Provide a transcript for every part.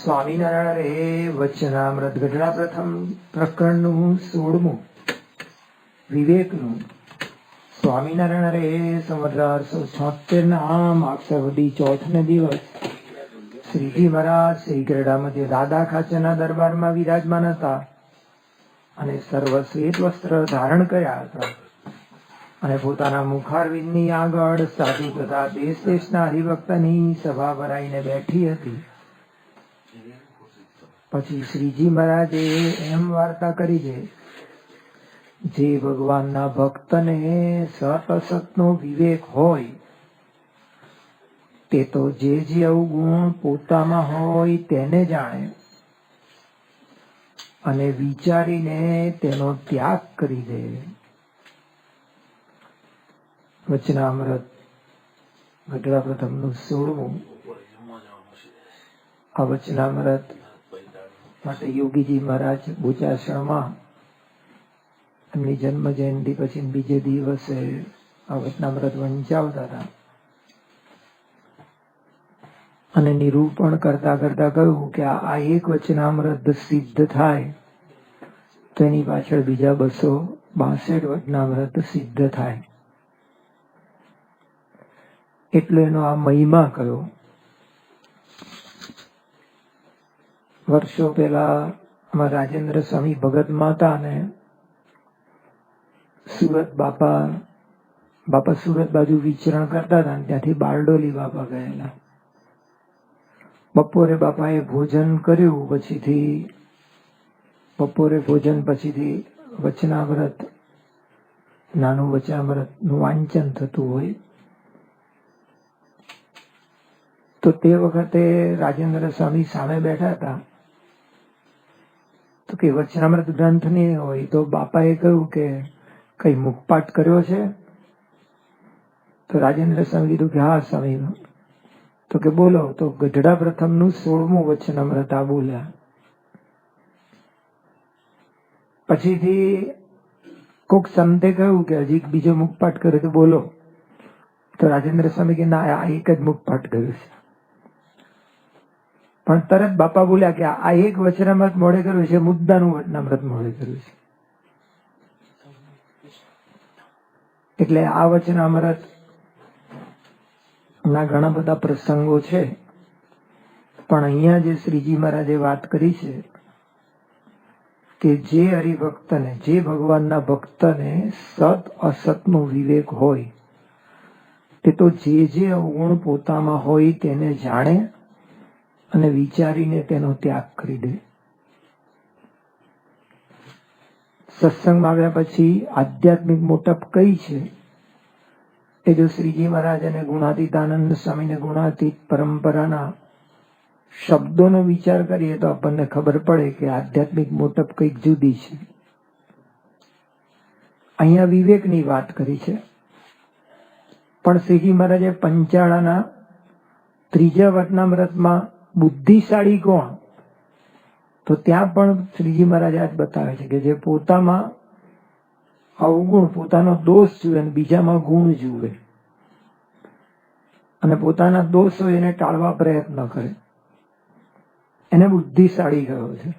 સ્વામિનારાયણ રે વચનામૃત ગઢડા પ્રથમ પ્રકરણનું 16મું વિવેકનું. સ્વામિનારાયણ રે સંવત 1876 માગસર વદી ચોથને દિવસ શ્રીજી મહારાજ શ્રી ગઢડા મધ્ય દાદા ખાચરના દરબારમાં વિરાજમાન હતા અને સર્વ શ્વેત વસ્ત્ર ધારણ કર્યા હતા અને પોતાના મુખારવિંદની આગળ સાધુ તથા દેશ દેશના હરિભક્તની સભા ભરાઈને બેઠી હતી. પછી શ્રીજી મહારાજે એમ વાર્તા કરી છે, જે ભગવાનના ભક્તને સત અસતનો વિવેક હોય તે તો જે અવગુણ પોતામાં હોય તેને જાણે અને વિચારીને તેનો ત્યાગ કરી દે. વચનામૃત ગઢડા પ્રથમનું 16મું. આ વચનામૃત માટે યોગીજી મહારાજ બુચાસણમાં એમની જન્મ જયંતિ પછી બીજે દિવસે આ વચનામૃત વંચાવતા હતા અને નિરૂપણ કરતા કરતા કહ્યું કે આ એક વચનામૃત સિદ્ધ થાય તો એની પાછળ બીજા 262 વચનામૃત સિદ્ધ થાય. એટલે એનો આ મહિમા કયો. વર્ષો પહેલા અમારા રાજેન્દ્ર સ્વામી ભગત માતા ને સુરત બાપા સુરત બાજુ વિચરણ કરતા હતા, ત્યાંથી બારડોલી બાપા ગયેલા. બપોરે બાપાએ ભોજન કર્યું, બપોરે ભોજન પછીથી વચનામૃત નાનું વચનામૃતનું વાંચન થતું હોય તો તે વખતે રાજેન્દ્ર સ્વામી સામે બેઠા હતા તો કે વચનામૃત ગ્રંથ નહીં હોય તો બાપાએ કહ્યું કે કઈ મુખપાઠ કર્યો છે? તો રાજેન્દ્ર સ્વામી કીધું કે હા સ્વામી. તો કે બોલો. તો ગઢડા પ્રથમનું 16મું વચનામૃત આ બોલ્યા. પછીથી કોક સંતે કહ્યું કે હજી બીજો મુખપાઠ કર્યો તો બોલો. તો રાજેન્દ્ર સ્વામી કે ના, આ એક જ મુખપાઠ કર્યું છે. પણ તરત બાપા બોલ્યા કે આ એક વચનામૃત મોડે કર્યું છે, મુદ્દાનું વચનામૃત મોડે કર્યું છે. એટલે આ વચનામૃત ના ઘણા બધા પ્રસંગો છે, પણ અહીંયા જે શ્રીજી મહારાજે વાત કરી છે કે જે હરિભક્તને, જે ભગવાનના ભક્તને સત અસતનો વિવેક હોય તે તો જે અવગુણ પોતામાં હોય તેને જાણે અને વિચારીને તેનો ત્યાગ કરી દે. સત્સંગમાં આવ્યા પછી આધ્યાત્મિક મોટપ કઈ છે એ જો શ્રીજી મહારાજ અને ગુણાતીતાનંદ સ્વામીને ગુણાતીત પરંપરાના શબ્દોનો વિચાર કરીએ તો આપણને ખબર પડે કે આધ્યાત્મિક મોટપ કંઈક જુદી છે. અહીંયા વિવેકની વાત કરી છે, પણ શ્રીજી મહારાજે પંચાળાના 3જા વચનામૃતમાં બુદ્ધિશાળી કોણ, તો ત્યાં પણ શ્રીજી મહારાજ આજ બતાવે છે કે જે પોતામાં અવગુણ, પોતાનો દોષ જુએ અને બીજામાં ગુણ જુએ અને પોતાના દોષ હોય એને ટાળવા પ્રયત્ન કરે, એને બુદ્ધિશાળી કહ્યો છે.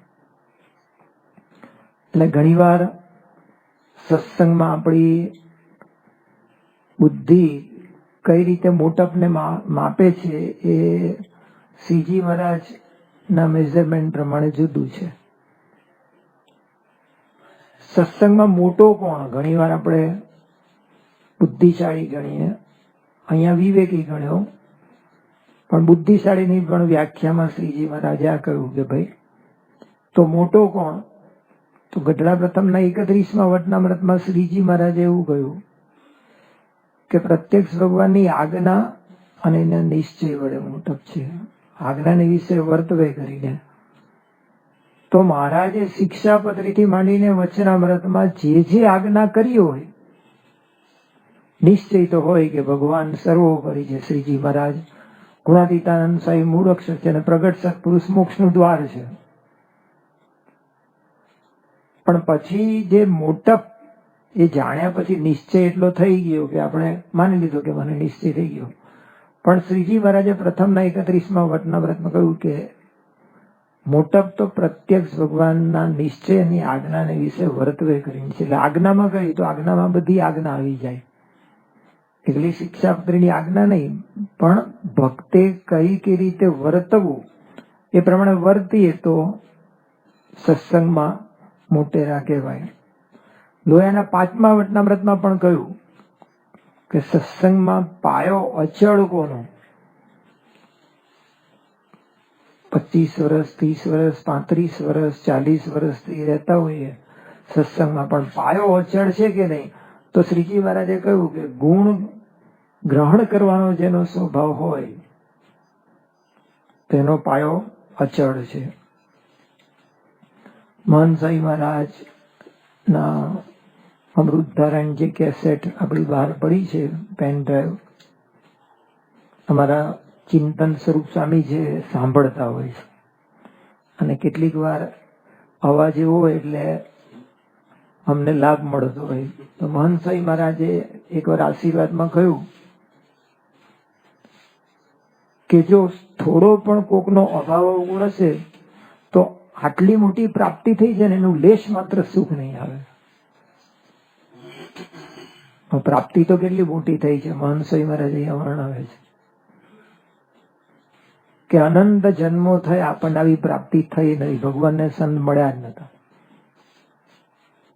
એટલે ઘણીવાર સત્સંગમાં આપણી બુદ્ધિ કઈ રીતે મોટપને માપે છે એ શ્રીજી મહારાજના મેઝરમેન્ટ પ્રમાણે જુદું છે. સત્સંગમાં મોટો કોણ? ઘણીવાર આપણે બુદ્ધિશાળી ગણીએ, અહીંયા વિવેકી ગણ્યો, પણ બુદ્ધિશાળીની પણ વ્યાખ્યામાં શ્રીજી મહારાજે આ કહ્યું કે ભાઈ તો મોટો કોણ? તો ગઢડા પ્રથમના 31મા વચનામૃતમાં શ્રીજી મહારાજે એવું કહ્યું કે પ્રત્યક્ષ ભગવાનની આજ્ઞા અને એના નિશ્ચય વડે મોટપ છે. આજ્ઞાને વિશે વર્તવે કરીને તો મહારાજે શિક્ષાપત્રીથી માંડીને વચનામૃતમાં જે આજ્ઞા કરી હોય, નિશ્ચય તો હોય કે ભગવાન સર્વોપરી છે. શ્રીજી મહારાજ ગુણાતીતાનંદ સ્વામી મૂળ અક્ષર છે અને પ્રગટ સત્પુરુષ મોક્ષનું દ્વાર છે. પણ પછી જે મોટપ એ જાણ્યા પછી નિશ્ચય એટલો થઈ ગયો કે આપણે માની લીધો કે મને નિશ્ચય થઈ ગયો, પણ શ્રીજી મહારાજે પ્રથમના 31મા વચનામૃતમાં કહ્યું કે મોટપ તો પ્રત્યક્ષ ભગવાનના નિશ્ચયની આજ્ઞાને વિશે વર્તવે કરીને છે. એટલે આજ્ઞામાં કહી તો આજ્ઞામાં બધી આજ્ઞા આવી જાય. એટલે શિક્ષાપત્રીની આજ્ઞા નહીં, પણ ભક્તે કઈ રીતે વર્તવું એ પ્રમાણે વર્તીએ તો સત્સંગમાં મોટેરા કહેવાય. લોયાના 5મા વચનામૃતમાં પણ કહ્યું કે સત્સંગમાં પાયો અચળ કોનો? 25 વર્ષ, 30 વર્ષ, 35 વર્ષ, 40 વર્ષથી રહેતા હોઈએ સત્સંગમાં, પણ પાયો અચળ છે કે નહીં? તો શ્રીજી મહારાજે કહ્યું કે ગુણ ગ્રહણ કરવાનો જેનો સ્વભાવ હોય તેનો પાયો અચળ છે. મહંત સાઈ મહારાજ ના અમૃતધારણ જે કેસેટ આપણી બહાર પડી છે, પેન ડ્રાઈવ, અમારા ચિંતન સ્વરૂપ સ્વામી જે સાંભળતા હોય છે, અને કેટલીક વાર અવાજ એવો હોય એટલે અમને લાભ મળતો હોય. તો મહંત સાઈ મહારાજે એકવાર આશીર્વાદમાં કહ્યું કે જો થોડો પણ કોકનો અભાવ અવગુણ હશે તો આટલી મોટી પ્રાપ્તિ થઈ છે ને એનું લેશ માત્ર સુખ નહીં આવે. પ્રાપ્તિ તો કેટલી મોટી થઈ છે, મહંત સ્વામી મહારાજ અહીંયા વર્ણવે છે કે અનંત જન્મો થયા આપણને આવી પ્રાપ્તિ થઈ નહીં, ભગવાનને સંત મળ્યા જ નતા.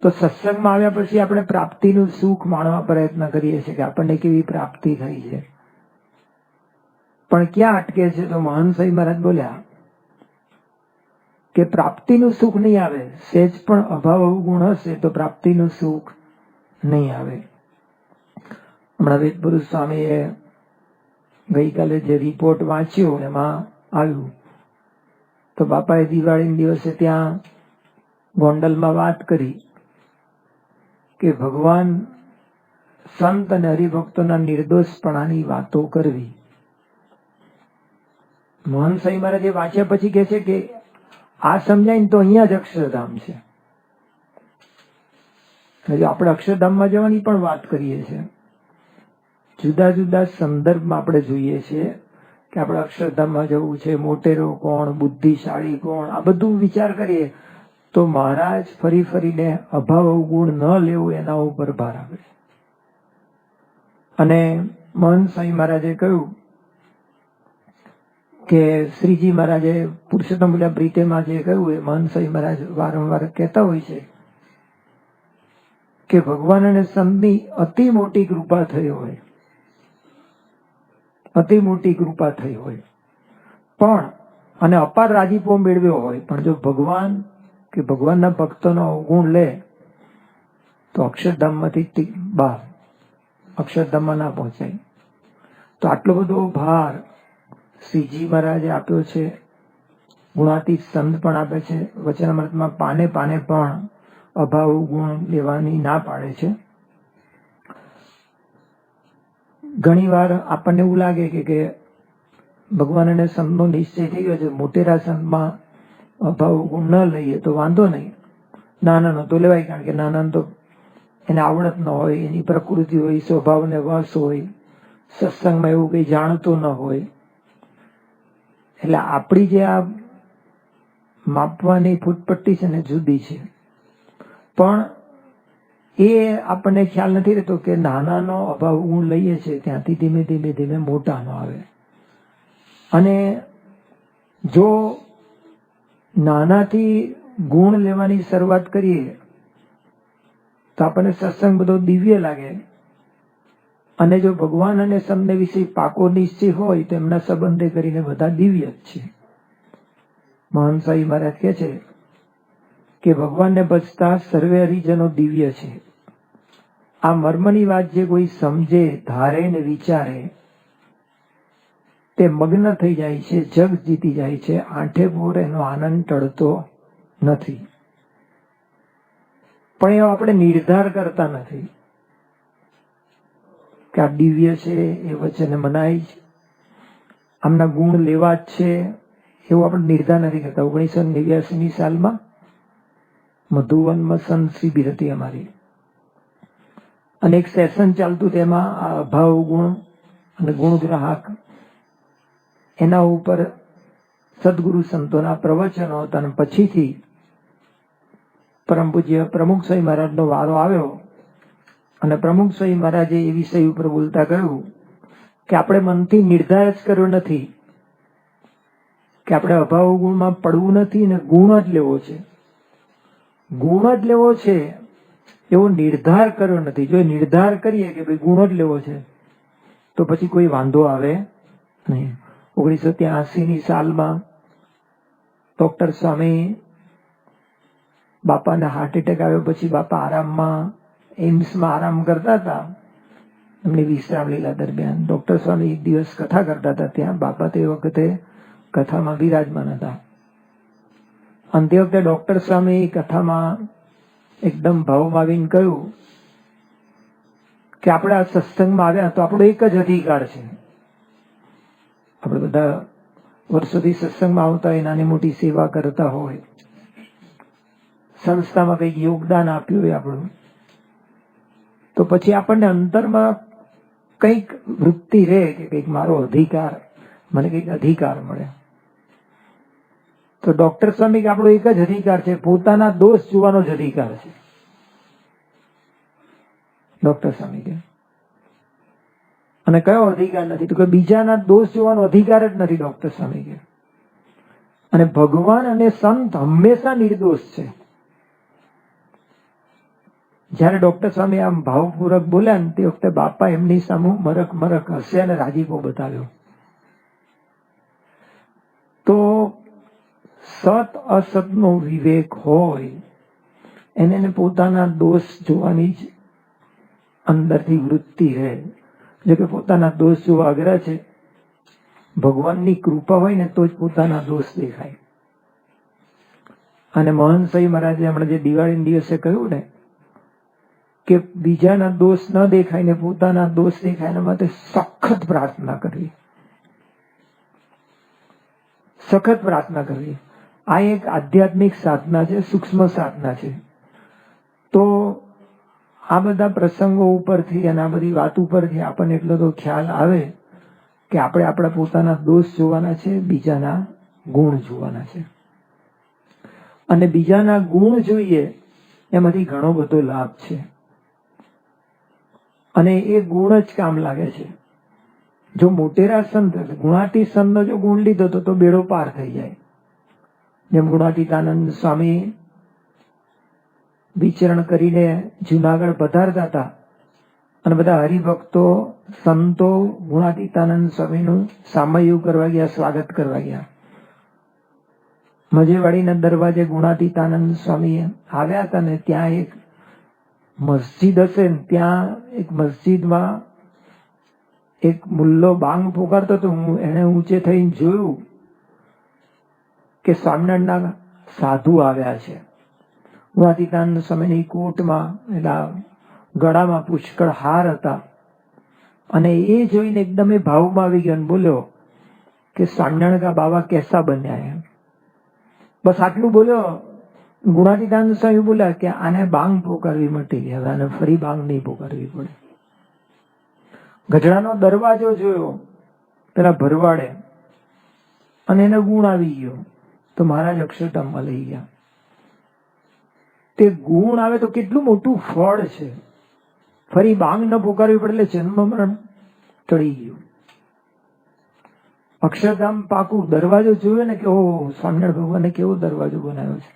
તો સત્સંગમાં આવ્યા પછી આપણે પ્રાપ્તિનું સુખ માણવા પ્રયત્ન કરીએ છીએ કે આપણને કેવી પ્રાપ્તિ થઈ છે, પણ ક્યાં અટકે છે? તો મહંત સ્વામી મહારાજ બોલ્યા કે પ્રાપ્તિનું સુખ નહીં આવે, સહેજ પણ અભાવ અવગુણ હશે તો પ્રાપ્તિનું સુખ નહીં આવે. હમણાં વેદપુરુષ સ્વામીએ ગઈકાલે જે રિપોર્ટ વાંચ્યો એમાં આવ્યું તો બાપાએ દિવાળીના દિવસે ત્યાં ગોંડલમાં વાત કરી કે ભગવાન, સંત અને હરિભક્તોના નિર્દોષપણાની વાતો કરવી. મહંત સ્વામી મહારાજે વાંચ્યા પછી કહે છે કે આ સમજાય ને તો અહીંયા જ અક્ષરધામ છે. આપણે અક્ષરધામમાં જવાની પણ વાત કરીએ છીએ, જુદા જુદા સંદર્ભમાં આપણે જોઈએ છીએ કે આપણે અક્ષરધામમાં જવું છે, મોટેરો કોણ, બુદ્ધિશાળી કોણ, આ બધું વિચાર કરીએ તો મહારાજ ફરી ફરીને અભાવ અવગુણ ન લેવું એના ઉપર ભાર આપે. અને મહંત સ્વામી મહારાજે કહ્યું કે શ્રીજી મહારાજે પુરુષોત્તમ પ્રીતેમાં જે કહ્યું એ મહંત સ્વામી મહારાજ વારંવાર કહેતા હોય છે કે ભગવાન અને સંતની અતિ મોટી કૃપા થઈ હોય, અતિ મોટી કૃપા થઈ હોય પણ, અને અપાર રાજીપો મેળવ્યો હોય, પણ જો ભગવાન કે ભગવાનના ભક્તોનો અવગુણ લે તો અક્ષરધામમાંથી બહાર, અક્ષરધામમાં ના પહોંચાય. તો આટલો બધો ભાર શ્રીજી મહારાજે આપ્યો છે. ગુણાતીત સંત પણ આપે છે. વચનામૃતમાં પાને પાને પણ અભાવ ગુણ લેવાની ના પાડે છે. ઘણી વાર આપણને એવું લાગે કે ભગવાન અને સંતનો નિશ્ચય થઈ ગયો છે, મોટેરા સંતમાં અભાવ ગુણ ન લઈએ તો વાંધો નહીં, નાનાનો તો લેવાય, કારણ કે નાનાનો તો એને આવડત ન હોય, એની પ્રકૃતિ હોય, સ્વભાવને વશ હોય, સત્સંગમાં એવું કંઈ જાણતો ન હોય. એટલે આપણી જે આ માપવાની ફૂટપટ્ટી છે ને જુદી છે, પણ એ આપણને ખ્યાલ નથી રહેતો કે નાનાનો અભાવ ગુણ લઈએ છીએ ત્યાંથી ધીમે ધીમે ધીમે મોટાનો આવે. અને જો નાનાથી ગુણ લેવાની શરૂઆત કરીએ તો આપણને સત્સંગ બધો દિવ્ય લાગે, અને જો ભગવાન અને સંતને વિશે પાકો નિશ્ચય હોય તો એમના સંબંધે કરીને બધા દિવ્ય જ છે. મહંત સ્વામી મહારાજ કહે છે કે ભગવાનને ભજતા સર્વે હરિજનો દિવ્ય છે. આ મર્મની વાત જે કોઈ સમજે, ધારે ને વિચારે તે મગ્ન થઈ જાય છે, જગ જીતી જાય છે, આંઠે પોર એનો આનંદ ટળતો નથી. પણ એવો આપણે નિર્ધાર કરતા નથી કે આ દિવ્ય છે, એ વચને મનાય છે, આમના ગુણ લેવા જ છે, એવું આપણે નિર્ધાર નથી કરતા. 1989 સાલમાં મધુવનમાં સંત શિબિર હતી અમારી, અને એક સેશન ચાલતું, તેમાં આ અભાવ ગુણ અને ગુણ ગ્રાહક એના ઉપર સદગુરુ સંતોના પ્રવચનો હતા. અને પછીથી પરમ પૂજ્ય પ્રમુખ સ્વામી મહારાજનો વારો આવ્યો અને પ્રમુખ સ્વામી મહારાજે એ વિષય ઉપર બોલતા કહ્યું કે આપણે મનથી નિર્ધાર જ કર્યો નથી કે આપણે અભાવ ગુણમાં પડવું નથી ને ગુણ જ લેવો છે. ગુણ જ લેવો છે એવો નિર્ધાર કર્યો નથી. જો નિર્ધાર કરીએ કે ભાઈ ગુણ જ લેવો છે તો પછી કોઈ વાંધો આવે નહીં. 1983ની સાલમાં ડોક્ટર સ્વામી બાપાને હાર્ટ એટેક આવ્યો પછી બાપા આરામમાં એમ્સમાં આરામ કરતા હતા. એમની વિશ્રામ લીલા દરમિયાન ડોક્ટર સ્વામી એક દિવસ કથા કરતા હતા. ત્યાં બાપા તે વખતે કથામાં બિરાજમાન હતા. અને તે વખતે ડોક્ટર સ્વામી કથામાં એકદમ ભાવમાં આવીને કહ્યું કે આપણે આ સત્સંગમાં આવ્યા તો આપણો એક જ અધિકાર છે. આપણે બધા વર્ષોથી સત્સંગમાં આવતા હોય, નાની મોટી સેવા કરતા હોય, સંસ્થામાં કંઈક યોગદાન આપ્યું હોય આપણું, તો પછી આપણને અંતરમાં કંઈક વૃત્તિ રહે કે કંઈક મારો અધિકાર, મને કંઈક અધિકાર મળે. તો ડોક્ટર સ્વામી કે આપણો એક જ અધિકાર છે, પોતાના દોષ જોવાનો જ અધિકાર છે. ડોક્ટર સ્વામી કે અને કયો અધિકાર નથી? તો કે બીજાના દોષ જોવાનો અધિકાર જ નથી ડોક્ટર સ્વામી કે. અને ભગવાન અને સંત હંમેશા નિર્દોષ છે. જયારે ડોક્ટર સ્વામી આમ ભાવપૂર્વક બોલ્યા ને તે વખતે બાપા એમની સામે મરક મરક હસે અને રાજીપો બતાવ્યો. તો સત અસતનો વિવેક હોય એને પોતાના દોષ જોવાની જ અંદરથી વૃત્તિ રહે. જો કે પોતાના દોષ જોવા અઘરા છે, ભગવાનની કૃપા હોય ને તો જ પોતાના દોષ દેખાય. અને મહંત સ્વામી મહારાજે હમણાં જે દિવાળીના દિવસે કહ્યું ને કે બીજાના દોષ ન દેખાય ને પોતાના દોષ દેખાય એના માટે સખત પ્રાર્થના કરવી, સખત પ્રાર્થના કરવી. આ એક આધ્યાત્મિક સાધના છે, સૂક્ષ્મ સાધના છે. તો આ બધા પ્રસંગો ઉપરથી અને આ બધી વાત ઉપરથી આપણને એટલો તો ખ્યાલ આવે કે આપણે આપણા પોતાના દોષ જોવાના છે, બીજાના ગુણ જોવાના છે. અને બીજાના ગુણ જોઈએ એમાંથી ઘણો બધો લાભ છે અને એ ગુણ જ કામ લાગે છે. જો મોટેરા સંત ગુણાતી સંતનો જો ગુણ લીધો તો બેડો પાર થઈ જાય. જેમ ગુણાતીતાનંદ સ્વામી વિચરણ કરીને જુનાગઢ પધારતા હતા અને બધા હરિભક્તો સંતો ગુણાતીતાનંદ સ્વામીનું સામયું કરવા ગયા, સ્વાગત કરવા ગયા. મજેવાડીના દરવાજે ગુણાતીતાનંદ સ્વામી આવ્યા હતા ને ત્યાં એક મસ્જિદ હશે ને ત્યાં એક મસ્જિદમાં એક મુલ્લો બાંગ પોકારતો હતો. એને ઊંચે થઈને જોયું કે સ્વામિનારાયણના સાધુ આવ્યા છે. ગુણાતીતાનંદ સ્વામીની કોટમાં એના ગળામાં પુષ્કળ હાર હતા અને એ જોઈને એકદમ એ ભાવમાં આવી ગયો અને બોલ્યો કે સ્વામિનારાયણ કા બાબા કેસા બન્યા હે. બસ આટલું બોલ્યો. ગુણાતીતાનંદ સ્વામી બોલ્યા કે આને બાંગ પોકારવી મટી ગઈ, હવે આને ફરી બાંગ નહીં પોકારવી પડે. ગઢડાનો દરવાજો જોયો પેલા ભરવાડે અને એને ગુણ આવી ગયો તો મહારાજ અક્ષરધામમાં લઈ ગયા. તે ગુણ આવે તો કેટલું મોટું ફળ છે. ફરી બાંગ ન પોકારવી પડે એટલે જન્મ મરણ ટળી ગયું. અક્ષરધામ પાકું. દરવાજો જોયો ને કે ઓહ, સ્વામિનારાયણ ભગવાને કેવો દરવાજો બનાવ્યો છે.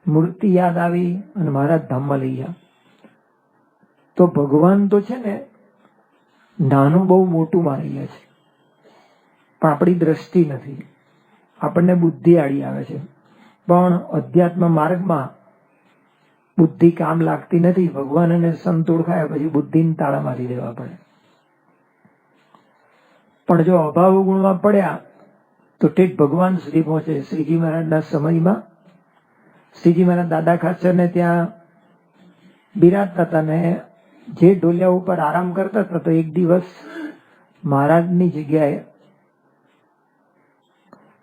મૂર્તિ યાદ આવી અને મહારાજ ધામમાં લઈ ગયા. તો ભગવાન તો છે ને નાનું બહુ મોટું માની લે છે, પણ આપણી દ્રષ્ટિ નથી. આપણને બુદ્ધિ આડી આવે છે, પણ અધ્યાત્મ માર્ગમાં બુદ્ધિ કામ લાગતી નથી. ભગવાન અને સંત ઓળખાય પછી બુદ્ધિને તાળા મારી દેવા પડે. પણ જો અભાવ ગુણમાં પડ્યા તો ઠેઠ ભગવાન સુધી પહોંચે. શ્રીજી મહારાજના સમયમાં શ્રીજી મહારાજ દાદા ખાચરને ત્યાં બિરાજતા હતા ને જે ઢોલિયા ઉપર આરામ કરતા હતા તો એક દિવસ મહારાજની જગ્યાએ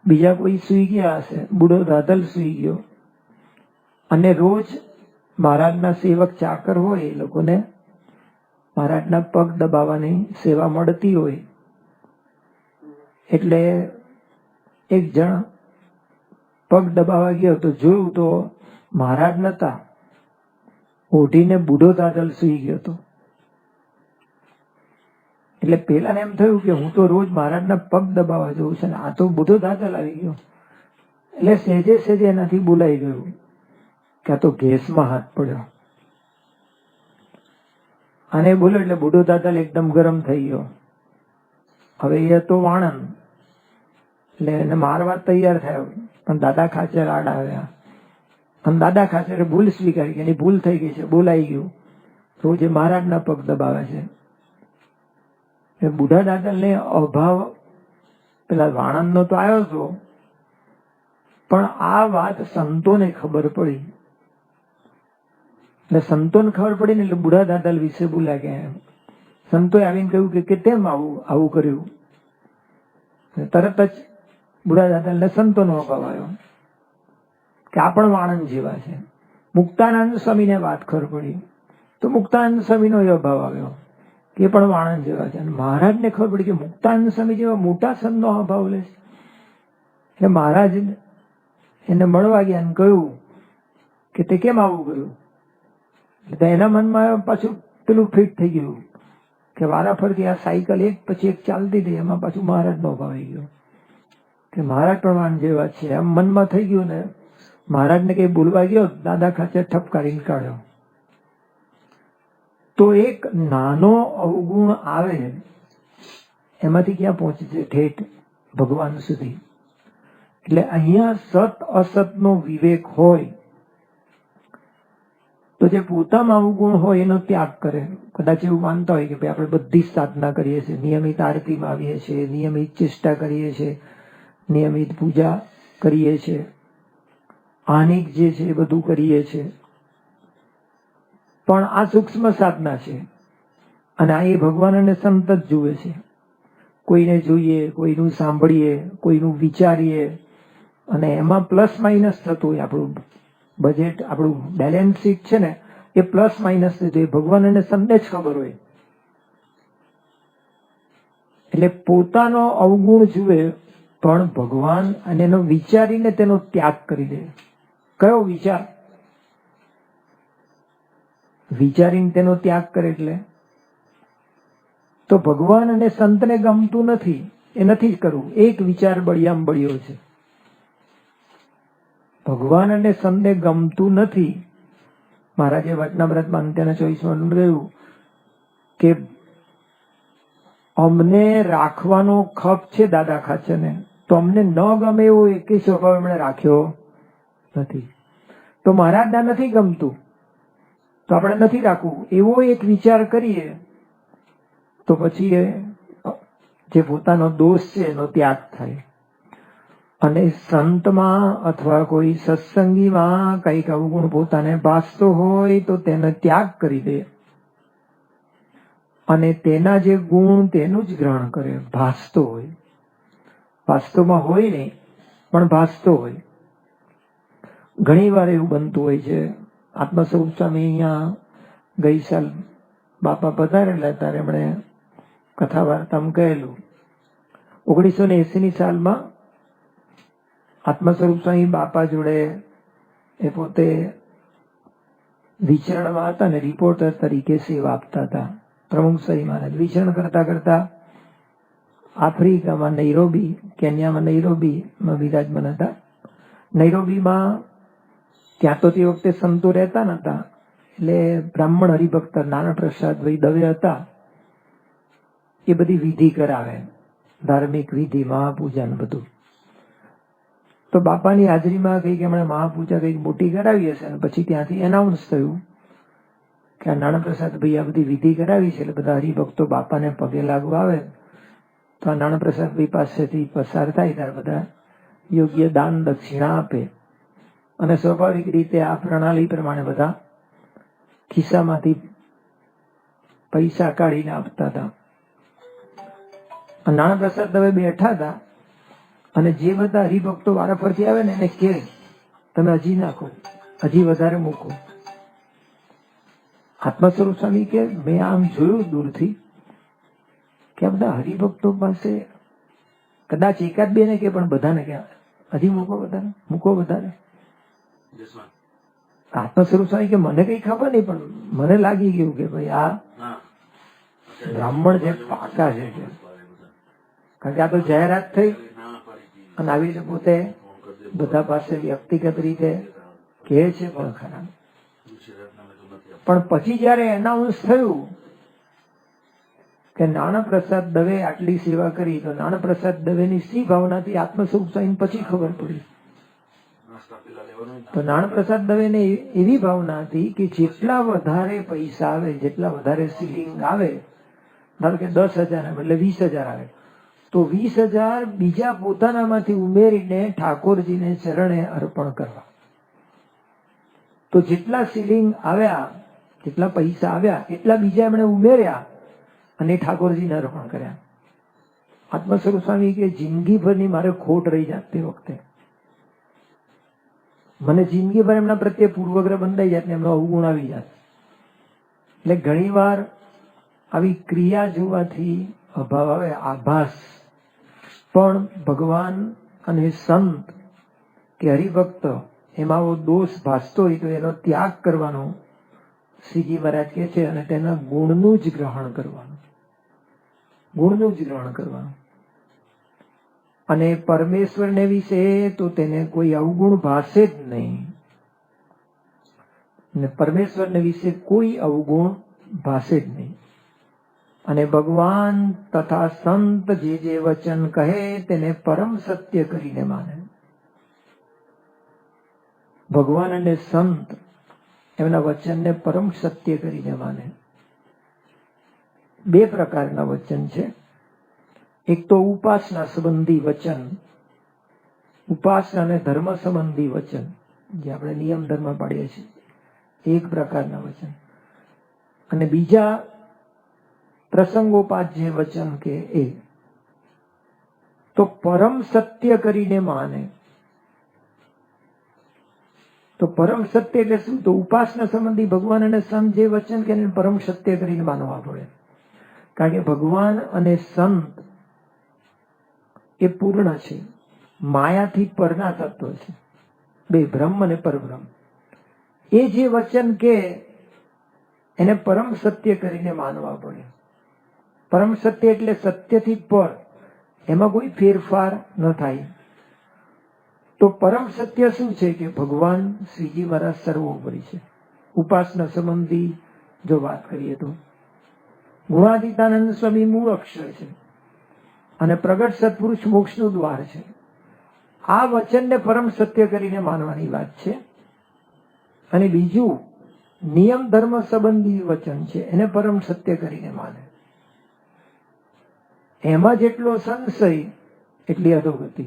બીજા કોઈ સુઈ ગયા હશે. બુઢો રાધલ સુઈ ગયો અને રોજ મહારાજના સેવક ચાકર હોય એ લોકોને મહારાજના પગ દબાવવાની સેવા મળતી હોય એટલે એક જણ પગ દબાવવા ગયો તો જોયું તો મહારાજ નતા, ઓઢીને બુઢો દાદલ સુઈ ગયો હતો. એટલે પેલાને એમ થયું કે હું તો રોજ મહારાજના પગ દબાવવા જઉં છું, આ તો બુઢો દાદલ આવી ગયો. એટલે સહેજે સહેજે એનાથી બોલાઈ ગયું કે આ તો ગેસમાં હાથ પડ્યો. અને બોલ્યો એટલે બુઢો દાદલ એકદમ ગરમ થઈ ગયો. હવે એ હતો વાણંદ, એટલે એને મારવા તૈયાર થયો, પણ દાદા ખાચર આડા આવ્યા. અને દાદા ખાચરે ભૂલ સ્વીકારી કે એની ભૂલ થઈ ગઈ છે, બોલાઈ ગયું. રોજ મહારાજના પગ દબાવે છે. એ બુઢા દાદલને અભાવ પેલા વાણંદનો તો આવ્યો હતો, પણ આ વાત સંતોને ખબર પડી. એટલે સંતોને ખબર પડી ને એટલે બુઢા દાદલ વિશે બોલ્યા કે સંતોએ આવીને કહ્યું કે કેમ આવું કર્યું. તરત જ બુઢા દાદલને સંતોનો અભાવ આવ્યો કે આ પણ વાણંદ જેવા છે. મુક્તાનંદ સ્વામીને વાત ખબર પડી તો મુક્તાનંદ સ્વામીનો એ અભાવ આવ્યો કે એ પણ વાણંદ જેવા છે. અને મહારાજને ખબર પડી કે મુક્તાનંદ સ્વામી જેવા મોટા સંતનો અભાવ લે છે. એટલે મહારાજ એને મળવા ગયા અને કહ્યું કે તે કેમ આવું કર્યું. એટલે એના મનમાં પાછું પેલું ફિટ થઈ ગયું કે વારાફરતી આ સાયકલ એક પછી એક ચાલતી હતી, એમાં પાછું મહારાજનો અભાવ આવી ગયો કે મહારાજ પણ વાણંદ જેવા છે. એમ મનમાં થઈ ગયું ને મહારાજને કઈ બોલવા ગયો, દાદા ખાચર ઠપકારીને કાઢ્યો. તો એક નાનો અવગુણ આવે એમાંથી ક્યાં પહોંચે છે, ઠેઠ ભગવાન સુધી. એટલે અહીંયા સત અસતનો વિવેક હોય તો જે પોતામાં અવગુણ હોય એનો ત્યાગ કરે. કદાચ એવું માનતા હોય કે ભાઈ આપણે બધી સાધના કરીએ છીએ, નિયમિત આરતીમાં આવીએ છીએ, નિયમિત ચેષ્ટા કરીએ છીએ, નિયમિત પૂજા કરીએ છીએ, આનિક જે છે એ બધું કરીએ છીએ, પણ આ સૂક્ષ્મ સાધના છે અને આ એ ભગવાન અને સંત જ જુએ છે. કોઈને જોઈએ, કોઈનું સાંભળીએ, કોઈનું વિચારીએ અને એમાં પ્લસ માઇનસ થતું હોય. આપણું બજેટ, આપણું બેલેન્સ શીટ છે ને એ પ્લસ માઇનસ થતું હોય, ભગવાન અને સંતને જ ખબર હોય. એટલે પોતાનો અવગુણ જુએ પણ ભગવાન અને એનો વિચારીને તેનો ત્યાગ કરી દે. કયો વિચાર? વિચારીને તેનો ત્યાગ કરે એટલે તો ભગવાન અને સંતને ગમતું નથી, એ નથી કરવું. એક વિચાર બળિયામ બળ્યો છે. ભગવાન અને સંતને ગમતું નથી. મહારાજે વચનામૃતમાં અંત્યના 24માં કહ્યું કે અમને રાખવાનો ખપ છે દાદા ખાચરને, તો અમને ન ગમે એવો એકેય સ્વભાવ એમણે રાખ્યો નથી. તો મહારાજને નથી ગમતું તો આપણે નથી રાખવું, એવો એક વિચાર કરીએ તો પછી જે પોતાનો દોષ છે એનો ત્યાગ થાય. અને સંતમાં અથવા કોઈ સત્સંગીમાં કઈક અવગુણ પોતાને ભાસતો હોય તો તેનો ત્યાગ કરી દે અને તેના જે ગુણ તેનું જ ગ્રહણ કરે. ભાસતો હોય, વાસ્તવમાં હોય નહીં પણ ભાસતો હોય. ઘણી વાર એવું બનતું હોય છે. આત્મસ્વરૂપ સ્વામી અહીંયા ગઈ સાલ બાપા પધારેલા ત્યારે એમણે કથા વાર્તામાં કહેલું 1980ની સાલમાં આત્મસ્વરૂપ સ્વામી બાપા જોડે એ પોતે વિચરણમાં હતા ને રિપોર્ટર તરીકે સેવા આપતા હતા. પ્રમુખ શ્રી મહારાજ વિચરણ કરતા કરતા આફ્રિકામાં નૈરોબી, કેન્યામાં નૈરોબીમાં વિરાજમાન હતા. નૈરોબીમાં ત્યાં તો તે વખતે સંતો રહેતા નતા, એટલે બ્રાહ્મણ હરિભક્ત નાના પ્રસાદ ભાઈ દવે હતા, એ બધી વિધિ કરાવે, ધાર્મિક વિધિ, મહાપૂજા ને બધું. તો બાપાની હાજરીમાં કઈક એમણે મહાપૂજા કઈક મોટી કરાવી હશે અને પછી ત્યાંથી એનાઉન્સ થયું કે આ નાના પ્રસાદ ભાઈ આ બધી વિધિ કરાવી છે, એટલે બધા હરિભક્તો બાપાને પગે લાગવા આવે તો આ નાના પ્રસાદ ભાઈ પાસેથી પસાર થાય ત્યારે બધા યોગ્ય દાન દક્ષિણા આપે. અને સ્વાભાવિક રીતે આ પ્રણાલી પ્રમાણે બધા ખિસ્સામાંથી પૈસા કાઢીને આપતા હતા. નાના પ્રસાદ દવે બેઠા હતા અને જે બધા હરિભક્તો વારાફરતી આવે ને એને કહે તમે હજી નાખો, હજી વધારે મૂકો. આત્મસ્વરૂપ સ્વામી કે મેં આમ જોયું દૂરથી કે આ બધા હરિભક્તો પાસે કદાચ એકાદ બે ને કે પણ બધાને કે હજી મૂકો વધારે આત્મ સ્વરૂપ સ્વામી કે મને કઈ ખબર નહીં, પણ મને લાગી ગયું કે ભાઈ આ બ્રાહ્મણ જે પાકા છે, કારણ કે આ તો જાહેરાત થઈ અને આવી રીતે પોતે બધા પાસે વ્યક્તિગત રીતે કહે છે પણ ખરા. પણ પછી જયારે એનાઉન્સ થયું કે નાણાપ્રસાદ દવે આટલી સેવા કરી, તો નાણાપ્રસાદ દવેની સી ભાવનાથી આત્મ સ્વરૂપ સ્વામી પછી ખબર પડી. તો નાણાપ્રસાદ દવેને એવી ભાવના હતી કે જેટલા વધારે પૈસા આવે, જેટલા વધારે સીલિંગ આવે, ધારો કે 10,000 આવે એટલે 20,000 આવે, તો 20,000 બીજા પોતાનામાંથી ઉમેરીને ઠાકોરજીને ચરણે અર્પણ કરવા. તો જેટલા સીલિંગ આવ્યા, જેટલા પૈસા આવ્યા એટલા બીજા એમણે ઉમેર્યા અને ઠાકોરજીને અર્પણ કર્યા. આત્મ સ્વરૂપ સ્વામી કે જિંદગીભરની મારે ખોટ રહી જાત તે વખતે, મને જિંદગીભર એમના પ્રત્યે પૂર્વગ્રહ બંધાઈ જાત ને એમનો અવગુણ આવી જાત. એટલે ઘણી વાર આવી ક્રિયા જોવાથી અભાવ આવે, આભાસ. પણ ભગવાન અને સંત કે હરિભક્ત એમાં આવો દોષ ભાસતો હોય તો એનો ત્યાગ કરવાનો શ્રીજી મહારાજ કહે છે, અને તેના ગુણનું જ ગ્રહણ કરવાનું, ગુણનું જ ગ્રહણ કરવાનું. અને પરમેશ્વરને વિશે તો તેને કોઈ અવગુણ ભાસે જ નહીં, અને પરમેશ્વરને વિશે કોઈ અવગુણ ભાસે જ નહીં. અને ભગવાન તથા સંત જે વચન કહે તેને પરમ સત્ય કરીને માને. ભગવાન અને સંત એમના વચનને પરમ સત્ય કરીને માને. બે પ્રકારના વચન છે. એક તો ઉપાસના સંબંધી વચન, ઉપાસના અને ધર્મ સંબંધી વચન, જે આપણે નિયમ ધર્મ પાડીએ છીએ, એક પ્રકારના વચન. અને બીજા પ્રસંગોપાત જે વચન કે એ તો પરમ સત્ય કરીને માને. તો પરમ સત્ય એટલે શું? તો ઉપાસના સંબંધી ભગવાન અને સંત જે વચન કે પરમ સત્ય કરીને માનવા પડે. કારણ કે ભગવાન અને સંત એ પૂર્ણ છે, માયાથી પરના તત્વ છે, બે બ્રહ્મ અને પરબ્રહ્મ. એ જે વચન કે એને પરમ સત્ય કરીને માનવા પડે. પરમ સત્ય એટલે સત્યથી પર, એમાં કોઈ ફેરફાર ન થાય. તો પરમ સત્ય શું છે? કે ભગવાન શ્રીજી મહારાજ સર્વોપરી છે. ઉપાસના સંબંધી જો વાત કરીએ તો ગુણાતીતાનંદ સ્વામી મૂળ અક્ષર છે અને પ્રગટ સત્પુરુષ મોક્ષનું દ્વાર છે. આ વચનને પરમ સત્ય કરીને માનવાની વાત છે. અને બીજું નિયમ ધર્મ સંબંધી વચન છે, એને પરમ સત્ય કરીને માને. એમાં જેટલો સંશય એટલી અધોગતિ.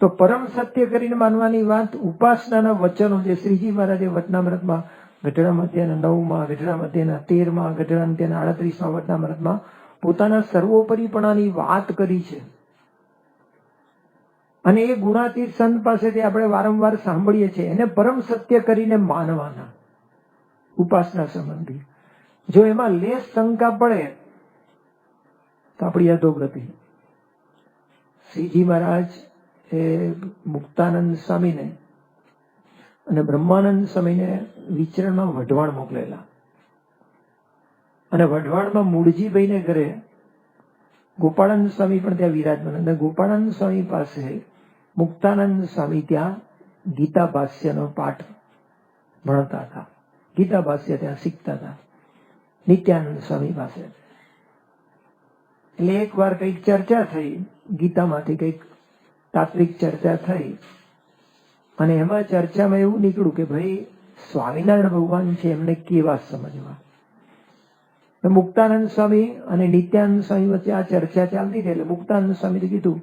તો પરમ સત્ય કરીને માનવાની વાત ઉપાસનાના વચનો જે શ્રીજી મહારાજે વચનામૃતમાં ગઢડા મધ્યના 9માં, ગઢડા મધ્યના 13માં, ગઢડા મધ્યના 38માં વચનામૃતમાં પોતાના સર્વોપરીપણાની વાત કરી છે. અને એ ગુણાતીત સંત પાસેથી આપણે વારંવાર સાંભળીએ છીએ, એને પરમ સત્ય કરીને માનવાના ઉપાસના સંબંધી. જો એમાં લેશ શંકા પડે તો આપણી અધોગતિ. શ્રીજી મહારાજ એ મુક્તાનંદ સ્વામીને અને બ્રહ્માનંદ સ્વામીને વિચરણમાં વઢવાણ મોકલેલા. અને વઢવાણમાં મૂળજીભાઈને ઘરે ગોપાળાનંદ સ્વામી પણ ત્યાં વિરાજમાન. અને ગોપાળાનંદ સ્વામી પાસે મુક્તાનંદ સ્વામી ત્યાં ગીતા ભાષ્યનો પાઠ ભણતા હતા, ગીતા ભાષ્ય ત્યાં શીખતા હતા નિત્યાનંદ સ્વામી પાસે. એટલે એક વાર કઈક ચર્ચા થઈ, ગીતામાંથી કઈક તાત્વિક ચર્ચા થઈ, અને એમાં ચર્ચામાં એવું નીકળ્યું કે ભાઈ સ્વામિનારાયણ ભગવાન છે એમને કેવા સમજવા. મુક્તાનંદ સ્વામી અને નિત્યાનંદ સ્વામી વચ્ચે આ ચર્ચા ચાલતી હતી. એટલે મુક્તાનંદ સ્વામીએ કીધું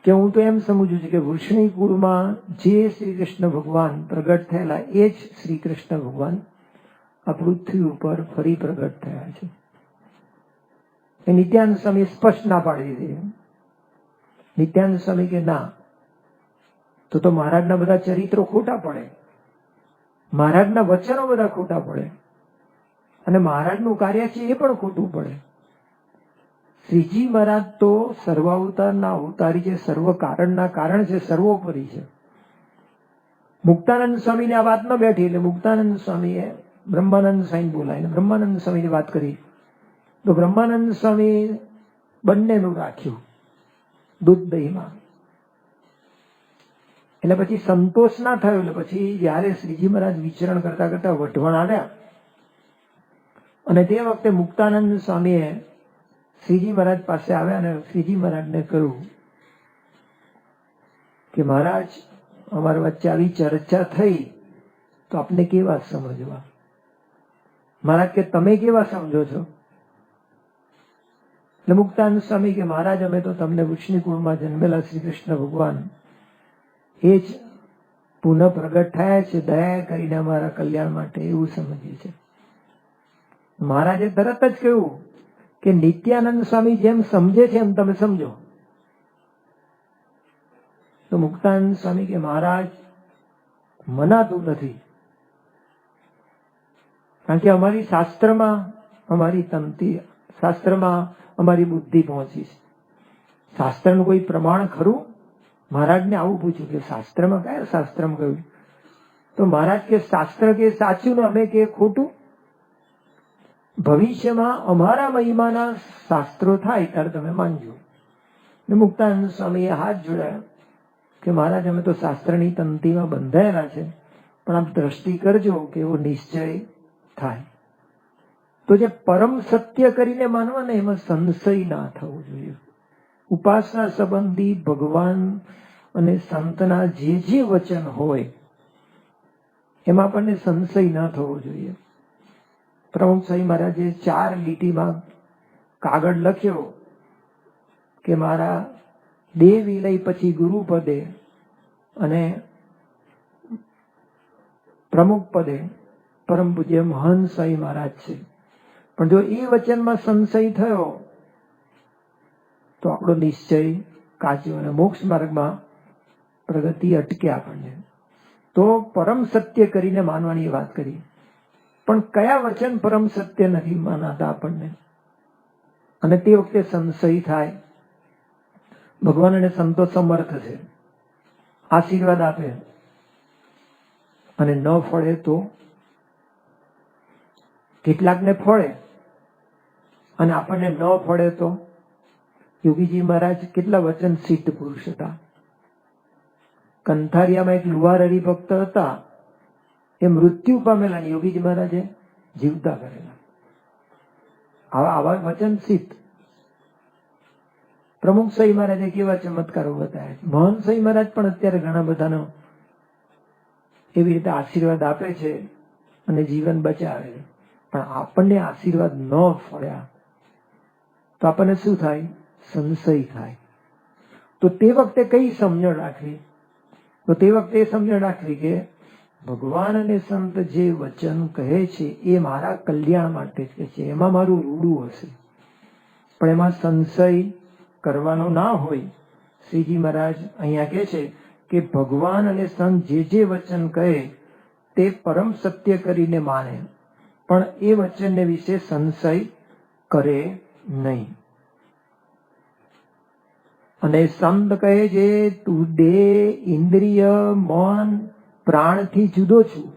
કે હું તો એમ સમજુ છું કે વૃષ્ણિ કુળમાં જે શ્રી કૃષ્ણ ભગવાન પ્રગટ થયેલા એ જ શ્રી કૃષ્ણ ભગવાન આ પૃથ્વી ઉપર ફરી પ્રગટ થયા છે. એ નિત્યાનંદ સ્વામી સ્પષ્ટ ના પાડી દીધી. નિત્યાનંદ સ્વામી કે ના, તો મહારાજના બધા ચરિત્રો ખોટા પડે, મહારાજના વચનો બધા ખોટા પડે, અને મહારાજનું કાર્ય છે એ પણ ખોટું પડે. શ્રીજી મહારાજ તો સર્વાવતારના અવતારી છે, સર્વ કારણના કારણ છે, સર્વોપરી છે. મુક્તાનંદ સ્વામીને આ વાત ન બેઠી એટલે મુક્તાનંદ સ્વામીએ બ્રહ્માનંદ સ્વામી બોલાવીને બ્રહ્માનંદ સ્વામીની વાત કરી. તો બ્રહ્માનંદ સ્વામી બંનેનું રાખ્યું દૂધ દહીંમાં. એટલે પછી સંતોષ ના થયો. એટલે પછી જયારે શ્રીજી મહારાજ વિચરણ કરતા કરતા વઢવાણ આવ્યા અને તે વખતે મુક્તાનંદ સ્વામીએ શ્રીજી મહારાજ પાસે આવ્યા અને શ્રીજી મહારાજને કહ્યું કે મહારાજ, અમારી વચ્ચે આવી ચર્ચા થઈ તો આપને કેવા સમજવા? મહારાજ કે તમે કેવા સમજો છો? એટલે મુક્તાનંદ સ્વામી કે મહારાજ, અમે તો તમને વૃષ્ણિ કુળમાં જન્મેલા શ્રી કૃષ્ણ ભગવાન એ જ પુનઃ પ્રગટ થયા છે દયા કરીને અમારા કલ્યાણ માટે, એવું સમજીએ છે. મહારાજે તરત જ કહ્યું કે નિત્યાનંદ સ્વામી જેમ સમજે છે એમ તમે સમજો. તો મુક્તાનંદ સ્વામી કે મહારાજ, મનાતું નથી, કારણ કે અમારી શાસ્ત્રમાં અમારી તંતી, શાસ્ત્રમાં અમારી બુદ્ધિ પહોંચી છે. શાસ્ત્રનું કોઈ પ્રમાણ ખરું? મહારાજને આવું પૂછ્યું કે શાસ્ત્રમાં કયા શાસ્ત્રમાં કહ્યું? તો મહારાજ કે શાસ્ત્ર કે સાચું ને અમે કે ખોટું? ભવિષ્યમાં અમારા મહિમાના શાસ્ત્રો થાય ત્યારે તમે માનજો. મુક્તાનંદ સ્વામીએ હાથ જોડ્યા કે મહારાજ, અમે તો શાસ્ત્રની તંતીમાં બંધાયેલા છે, પણ આપ દ્રષ્ટિ કરજો કે એવો નિશ્ચય થાય. તો જે પરમ સત્ય કરીને માનવા ને એમાં સંશય ના થવો જોઈએ. ઉપાસના સંબંધી ભગવાન અને સંતના જે વચન હોય એમાં આપણને સંશય ના થવો જોઈએ. પ્રમુખ સ્વામી મહારાજે 4 લીટીમાં કાગળ લખ્યો કે મારા દેહ વિલય પછી ગુરુ પદે અને પ્રમુખ પદે પરમ પૂજ્ય મહંત સ્વામી મહારાજ છે, પણ જો એ વચનમાં સંશય થયો તો આપણો નિશ્ચય કાચો અને મોક્ષ માર્ગમાં પ્રગતિ અટકે આપણને. તો પરમ સત્ય કરીને માનવાની વાત કરી, પણ કયા વચન પરમ સત્ય નથી માનાતા આપણને, અને તે વખતે સંશય થાય. ભગવાન અને સંતો સમર્થ છે, આશીર્વાદ આપે અને ન ફળે તો કેટલાકને ફળે અને આપણને ન ફળે તો. યોગીજી મહારાજ કેટલા વચન સિદ્ધ પુરુષ હતા. કંથારિયામાં એક લુહાર હરિભક્ત હતા, એ મૃત્યુ પામેલા, યોગીજી મહારાજે જીવતા કરેલા. આવા વચન સિદ્ધ. પ્રમુખ સ્વામી મહારાજે કેવા ચમત્કારો બતાવ્યા છે. મહંત સ્વામી મહારાજ પણ અત્યારે ઘણા બધાનો એવી રીતે આશીર્વાદ આપે છે અને જીવન બચાવે છે, પણ આપણને આશીર્વાદ ન ફળ્યા તો આપણને શું થાય? સંશય થાય. તો તે વખતે કઈ સમજણ રાખવી? તો તે વખતે એ સમજણ રાખવી કે ભગવાન અને સંત જે વચન કહે છે એ મારા કલ્યાણ માટે જ કહે છે. એમાં મારું રૂડું હશે પણ એમાં સંશય કરવાનો ના હોય. શ્રીજી મહારાજ અહીંયા કહે છે કે ભગવાન અને સંત જે વચન કહે તે પરમ સત્ય કરીને માને, પણ એ વચનને વિશે સંશય કરે નહીં. અને સંત કહે છે તું દેહ, ઇન્દ્રિય, મન, પ્રાણથી જુદો છું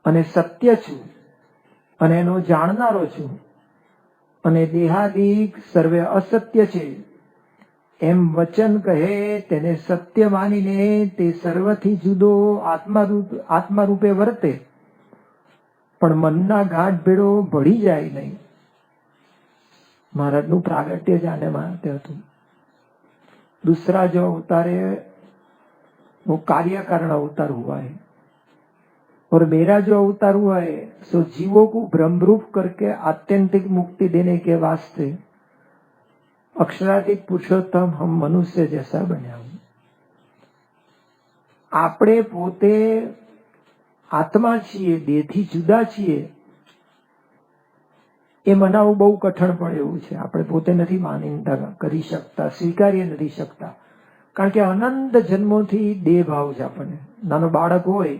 અને સત્ય છું અને એનો જાણનારો છું, અને દેહાદિક સર્વે અસત્ય છે એમ વચન કહે તેને સત્ય માનીને તે સર્વથી જુદો આત્મા રૂપે વર્તે, પણ મનના ગાંઠ ભેળો ભળી જાય નહીં. મહારાજનું પ્રાગટ્ય જાને માટે હતું. दूसरा जो अवतार है वो कार्य कारण अवतार हुआ है, और मेरा जो अवतार हुआ है सो जीवों को ब्रह्मरूप करके आत्यंतिक मुक्ति देने के वास्ते अक्षराधिक पुरुषोत्तम हम मनुष्य जैसा बन्या. આપણે પોતે આત્મા છીએ, દેહથી જુદા છીએ એ મનાવવું બહુ કઠણ પડે એવું છે. આપણે પોતે નથી માનીતા કરી શકતા, સ્વીકારી નથી શકતા, કારણ કે અનંત જન્મોથી દેહ ભાવ છે આપણને. નાનો બાળક હોય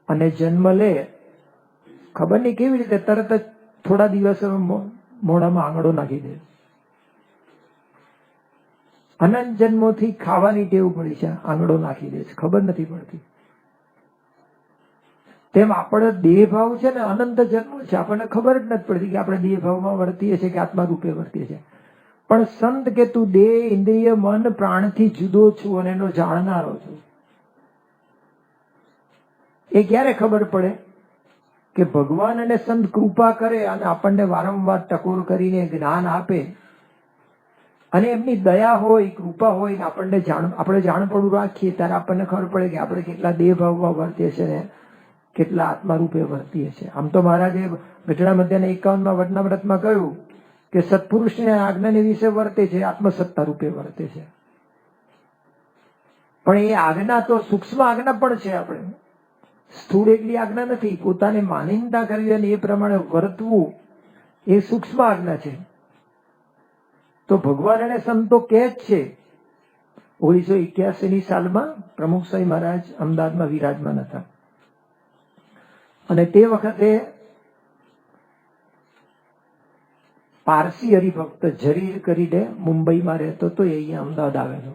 અને જન્મ લે, ખબર નહીં કેવી રીતે તરત જ થોડા દિવસ મોઢામાં આંગળો નાખી દે. અનંત જન્મોથી ખાવાની ટેવ પડી છે, આંગળો નાખી દે છે, ખબર નથી પડતી. તેમ આપણો દેહ ભાવ છે ને અનંત જન્મો છે, આપણને ખબર જ નથી પડતી કે આપણે દેહ ભાવમાં વર્તીએ છીએ કે આત્મા રૂપે વર્તીએ છીએ. પણ સંત કે તું દેહ, ઇન્દ્રિય, મન, પ્રાણથી જુદો છું અને એનો જાણનારો છું. એ ક્યારે ખબર પડે? કે ભગવાન અને સંત કૃપા કરે અને આપણને વારંવાર ટકોર કરીને જ્ઞાન આપે અને એમની દયા હોય, કૃપા હોય, આપણે જાણપણું રાખીએ ત્યારે આપણને ખબર પડે કે આપણે કેટલા દેહ ભાવમાં વર્તીએ છીએ ને કેટલા આત્મા રૂપે વર્તીએ છીએ. આમ તો મહારાજે ગઢડા મધ્યના 51માં વચનામૃતમાં કહ્યું કે સત્પુરુષને આજ્ઞાને વિશે વર્તે છે, આત્મસત્તા રૂપે વર્તે છે. પણ એ આજ્ઞા તો સૂક્ષ્મ આજ્ઞા પણ છે. આપણે સ્થૂળ એકલી આજ્ઞા નથી. પોતાને માનીનતા કરવી અને એ પ્રમાણે વર્તવું એ સૂક્ષ્મ આજ્ઞા છે. તો ભગવાન અને સંતો કહે જ છે. 1981ની સાલમાં પ્રમુખ સ્વામી મહારાજ અમદાવાદમાં વિરાજમાન હતા અને તે વખતે પારસી હરિભક્ત જરીર કરીને મુંબઈમાં રહેતો હતો, એ અહીંયા અમદાવાદ આવેલો.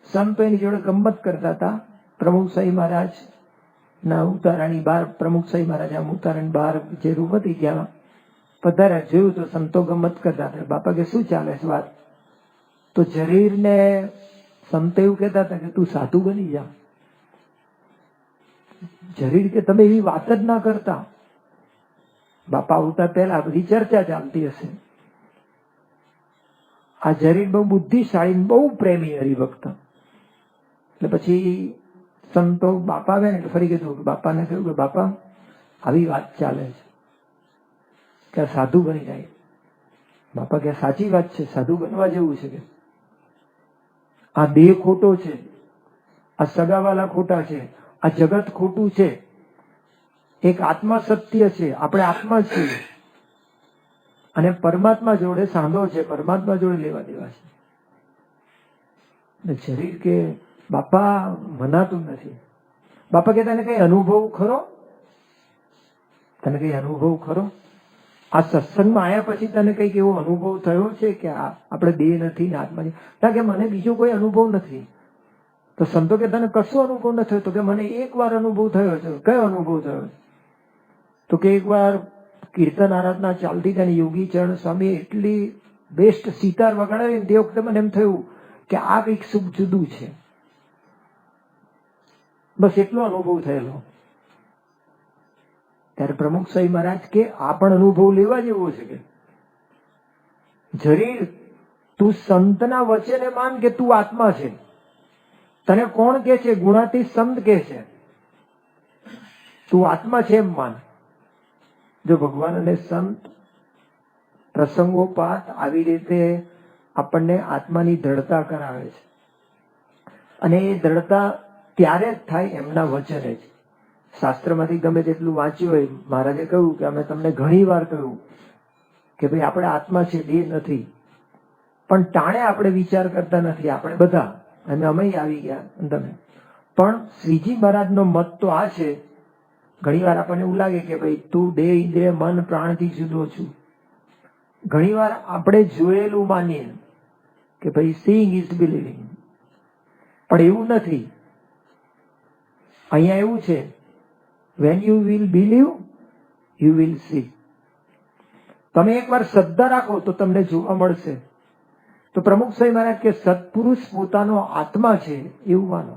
સંતો એની જોડે ગમત કરતા હતા. પ્રમુખ સ્વામી મહારાજ ના ઉતારાની બહાર, પ્રમુખ સ્વામી મહારાજ આમ ઉતારાની બહાર જે રૂમ હતી ત્યાં પધાર્યા. જોયું તો સંતો ગમત કરતા હતા. બાપા કે શું ચાલે છે વાત? તો જરીરને સંતો એવું કહેતા હતા કે તું સાધુ બની જા. જરીર કે તમે એવી વાત જ ના કરતા. બાપા આવતા પહેલા બધી ચર્ચા ચાલતી હશે. આ જરીર બહુ બુદ્ધિશાળી, બહુ પ્રેમી હરિભક્ત. એટલે પછી સંતો બાપા આવે ને એટલે ફરી કીધું, બાપાને કહ્યું કે બાપા આવી વાત ચાલે છે કે સાધુ બની જાય. બાપા કે સાચી વાત છે, સાધુ બનવા જેવું છે. કે આ દેહ ખોટો છે, આ સગાવાલા ખોટા છે, આ જગત ખોટું છે, એક આત્મા સત્ય છે, આપણે આત્મા છીએ અને પરમાત્મા જોડે સાંધો છે, પરમાત્મા જોડે લેવા દેવા છે. શરીર કે બાપા મનાતું નથી. બાપા કે તને કઈ અનુભવ ખરો? તને કઈ અનુભવ ખરો? આ સત્સંગમાં આવ્યા પછી તને કઈક એવો અનુભવ થયો છે કે આપણે દેહ નથી ને આત્મા છે? કે મને બીજો કોઈ અનુભવ નથી. તો સંતો કે તને કશો અનુભવ ન થયો? તો કે મને એક વાર અનુભવ થયો છે. કયો અનુભવ થયો? તો કે એક વાર કીર્તન આરાધના ચાલતી હતી, યોગી ચરણ સ્વામી એટલી બેસ્ટ સિતાર વગાડાવી તે વખતે મને એમ થયું કે આ કઈક સુખ જુદું છે. બસ એટલો અનુભવ થયેલો. ત્યારે પ્રમુખ સ્વામી મહારાજ કે આ પણ અનુભવ લેવા જેવો છે. કે જરીર તું સંતના વચને માન કે તું આત્મા છે. તને કોણ કે છે? ગુણાતી સંત કે છે તું આત્મા છે એમ માન. જો ભગવાન અને સંત પ્રસંગોપાત આવી રીતે આપણને આત્માની દ્રઢતા કરાવે છે અને એ દ્રઢતા ત્યારે જ થાય એમના વચને જ. શાસ્ત્રમાંથી ગમે તેટલું વાંચ્યું હોય, મહારાજે કહ્યું કે અમે તમને ઘણી વાર કહ્યું કે ભાઈ આપણે આત્મા છે, દેહ નથી. પણ ટાણે આપણે વિચાર કરતા નથી. આપણે બધા અને અમે આવી ગયા તમે. પણ શ્રીજી મહારાજનો મત તો આ છે. ઘણી વાર આપણને એવું લાગે કે ભાઈ તું દેહ, ઇન્દ્રિય, મન, પ્રાણથી જુદો છું. ઘણી વાર આપણે જોયેલું માનીએ કે ભાઈ સીઈંગ ઇઝ બિલીવિંગ, પણ એવું નથી. અહીંયા એવું છે, when you will believe you will see. તમે એકવાર શ્રદ્ધા રાખો તો તમને જોવા મળશે. તો પ્રમુખ સ્વામી મહારાજ કે સત્પુરુષ પોતાનો આત્મા છે એવું માનો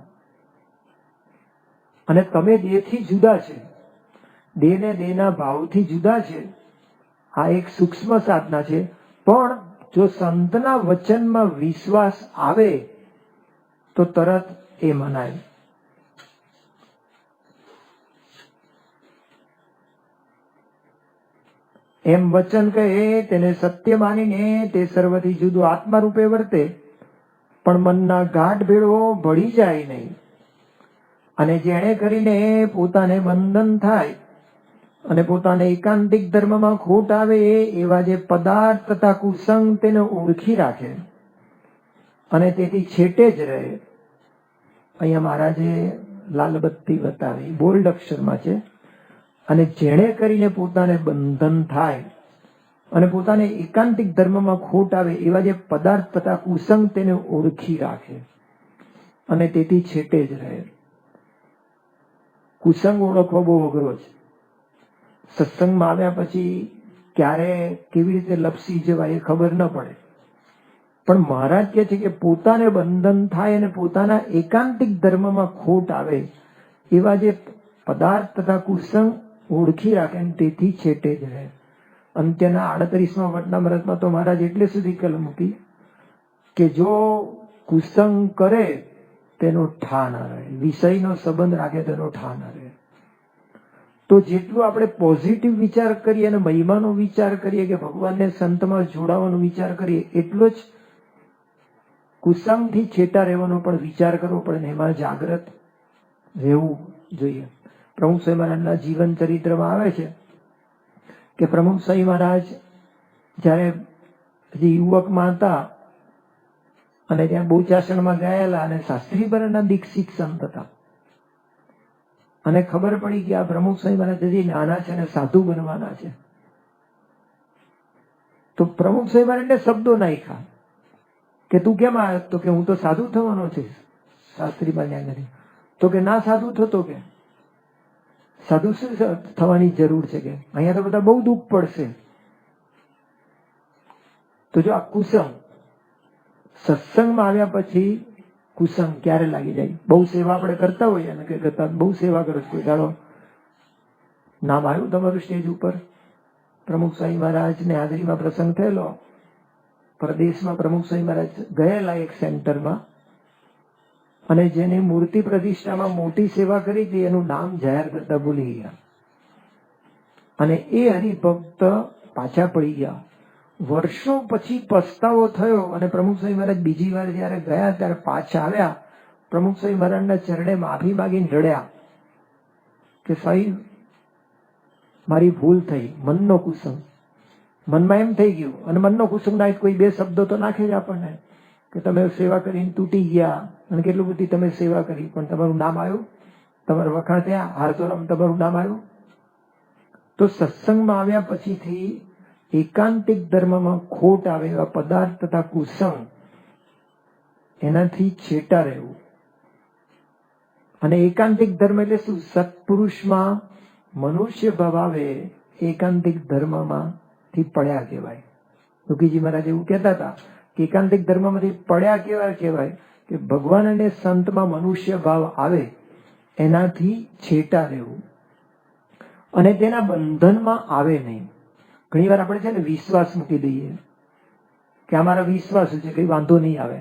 અને તમે દેહથી જુદા છે, દેહ ને દેહના ભાવથી જુદા છે. આ એક સૂક્ષ્મ સાધના છે. પણ જો સંતના વચનમાં વિશ્વાસ આવે તો તરત એ મનાય. એમ વચન કહે તેને સત્ય માનીને તે સર્વથી જુદો આત્મા રૂપે વર્તે, પણ મનના ગાંઠ ભેળવો ભળી જાય નહીં. અને જેણે કરીને પોતાને બંધન થાય અને પોતાને એકાંતિક ધર્મમાં ખોટ આવે એવા જે પદાર્થ તથા કુસંગ તેને ઓળખી રાખે અને તેથી છેટે જ રહે. અહીંયા મહારાજે લાલબત્તી બતાવી, બોલ્ડ અક્ષરમાં છે. અને જેણે કરીને પોતાને બંધન થાય અને પોતાને એકાંતિક ધર્મમાં ખોટ આવે એવા જે પદાર્થ તથા કુસંગ તેને ઓળખી રાખે અને તેથી છેટે જ રહે. કુસંગ ઓળખવો બહુ અઘરો છે. સત્સંગમાં આવ્યા પછી ક્યારે કેવી રીતે લપસી જવાય એ ખબર ન પડે, પણ મહારાજ કહે છે કે પોતાને બંધન થાય અને પોતાના એકાંતિક ધર્મમાં ખોટ આવે એવા જે પદાર્થ તથા કુસંગ ઓળખી રાખે અને તેથી છેટે જ રહે. અંત્યના 38મા વચનામૃતમાં તો મહારાજ એટલે સુધી કલ મૂકી કે જો કુસંગ કરે તેનો ઠા ન રહે, વિષયનો સંબંધ રાખે તેનો ઠા ન રહે. તો જેટલું આપણે પોઝિટિવ વિચાર કરીએ અને મહિમાનો વિચાર કરીએ કે ભગવાનને સંતમાં જોડાવાનો વિચાર કરીએ, એટલો જ કુસંગથી છેટા રહેવાનો પણ વિચાર કરવો પડે ને એમાં જાગ્રત રહેવું જોઈએ. પ્રમુખ સ્વામી મહારાજના જીવન ચરિત્રમાં આવે છે કે પ્રમુખ સ્વામી મહારાજ જ્યારે હજી યુવકમાં હતા અને ત્યાં બહુચાસણમાં ગયેલા અને શાસ્ત્રી બરના દીક્ષિત સંત હતા અને ખબર પડી કે આ પ્રમુખ સ્વામી મહારાજ હજી નાના છે અને સાધુ બનવાના છે. તો પ્રમુખ સ્વામી મહારાજને શબ્દો નાખ્યા કે તું કેમ આવ્યો? તો કે હું તો સાધુ થવાનો છે. શાસ્ત્રી બન્યા તો કે ના સાધુ થતો, કે સાધુ શું થવાની જરૂર છે, કે અહીંયા તો બધા બહુ દુઃખ પડશે. તો જો આ કુસંગ સત્સંગમાં આવ્યા પછી કુસંગ ક્યારે લાગી જાય? બહુ સેવા આપણે કરતા હોઈએ અને કે કરતા બહુ સેવા કરો છો, કોઈ દાડો નામ આવ્યું તમારું સ્ટેજ ઉપર? પ્રમુખ સ્વામી મહારાજને હાજરીમાં પ્રસંગ થયેલો, પ્રદેશમાં પ્રમુખ સ્વામી મહારાજ ગયેલા એક સેન્ટરમાં અને જેને મૂર્તિ પ્રતિષ્ઠામાં મોટી સેવા કરી હતી એનું નામ જાહેર કરતા ભૂલી ગયા અને એ હરિભક્ત પાછા પડી ગયા. વર્ષો પછી પસ્તાવો થયો અને પ્રમુખ સ્વામી મહારાજ બીજી વાર જયારે ગયા ત્યારે પાછા આવ્યા. પ્રમુખ સ્વામી મહારાજના ચરણે માફી માંગીને રડ્યા કે સાહેબ મારી ભૂલ થઈ, મનનો કુસંગ. મનમાં એમ થઈ ગયું, અને મનનો કુસંગ ના કોઈ બે શબ્દો તો નાખે જ આપણને કે તમે સેવા કરીને તૂટી ગયા અને કેટલું બધી તમે સેવા કરી, પણ તમારું નામ આવ્યું, તમારા વખાણ થયા, હારતોરામ તમારું નામ આવ્યું. તો સત્સંગમાં આવ્યા પછીથી એકાંતિક ધર્મમાં ખોટ આવે એવા પદાર્થ તથા કુસંગ એનાથી છેટા રહેવું. અને એકાંતિક ધર્મ એટલે શું? સત્પુરુષમાં મનુષ્ય ભાવ આવે એકાંતિક ધર્મમાંથી પડ્યા કહેવાય. યોગીજી મહારાજ એવું કહેતા હતા કે એકાંતિક ધર્મમાંથી પડ્યા કહેવાય કે ભગવાન અને સંતમાં મનુષ્ય ભાવ આવે એનાથી છેટા રહેવું અને તેના બંધનમાં આવે નહીં. ઘણી વાર આપણે છે ને વિશ્વાસ મૂકી દઈએ કે અમારા વિશ્વાસ છે, કઈ વાંધો નહીં આવે,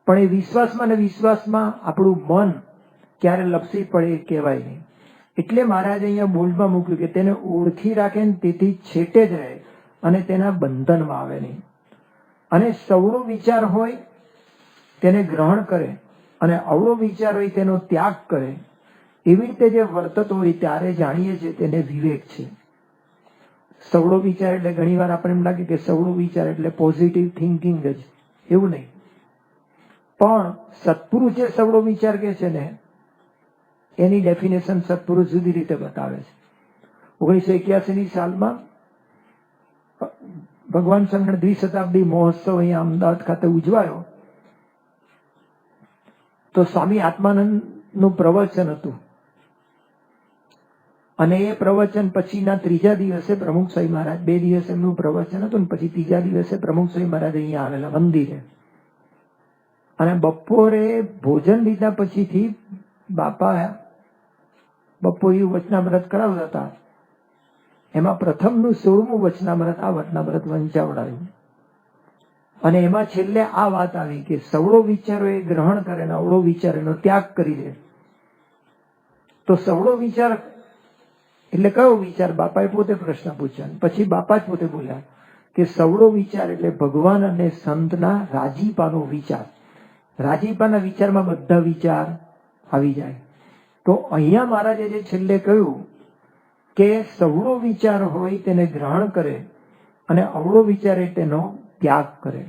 પણ એ વિશ્વાસમાં ને વિશ્વાસમાં આપણું મન ક્યારે લપસી પડે એ કહેવાય નહીં. એટલે મહારાજે અહીંયા બોલ્ડમાં મૂક્યું કે તેને ઓળખી રાખે ને તેથી છેટે જ રહે અને તેના બંધનમાં આવે નહીં. અને સવળો વિચાર હોય તેને ગ્રહણ કરે અને અવળો વિચાર હોય તેનો ત્યાગ કરે. એવી રીતે જે વર્તતો હોય ત્યારે જાણીએ છીએ તેને વિવેક છે. સવળો વિચાર એટલે ઘણી વાર આપણે એમ લાગે કે સવળો વિચાર એટલે પોઝિટિવ થિંકિંગ જ, એવું નહીં. પણ સત્પુરુષ જે સવળો વિચાર કે છે ને એની ડેફિનેશન સત્પુરુષ જુદી રીતે બતાવે છે. 1981ની સાલમાં ભગવાન શંકર દ્વિશતાબ્દી મહોત્સવ અહીંયા અમદાવાદ ખાતે ઉજવાયો. તો સ્વામી આત્માનંદનું પ્રવચન હતું અને એ પ્રવચન પછીના ત્રીજા દિવસે પ્રમુખ સ્વામી મહારાજ, 2 દિવસ એમનું પ્રવચન હતું ને પછી ત્રીજા દિવસે પ્રમુખ સ્વામી મહારાજ અહીંયા આવેલા મંદિરે અને બપોરે ભોજન લીધા પછીથી બાપા બપોરે વચનામૃત કરાવતા હતા. એમાં પ્રથમનું 16મું વચનામૃત આ વચનામૃત વંચાવડાયું અને એમાં છેલ્લે આ વાત આવી કે સવળો વિચારો એ ગ્રહણ કરે ને અવળો વિચાર એનો ત્યાગ કરી દે. તો સવળો વિચાર એટલે કયો વિચાર? બાપાએ પોતે પ્રશ્ન પૂછ્યા, પછી બાપા જ પોતે બોલ્યા કે સવળો વિચાર એટલે ભગવાન અને સંતના રાજીપાનો વિચાર. રાજીપાના વિચારમાં બધા વિચાર આવી જાય. તો અહીંયા મહારાજે જે છેલ્લે કહ્યું કે સવળો વિચાર હોય તેને ગ્રહણ કરે અને અવળો વિચારે તેનો ત્યાગ કરે.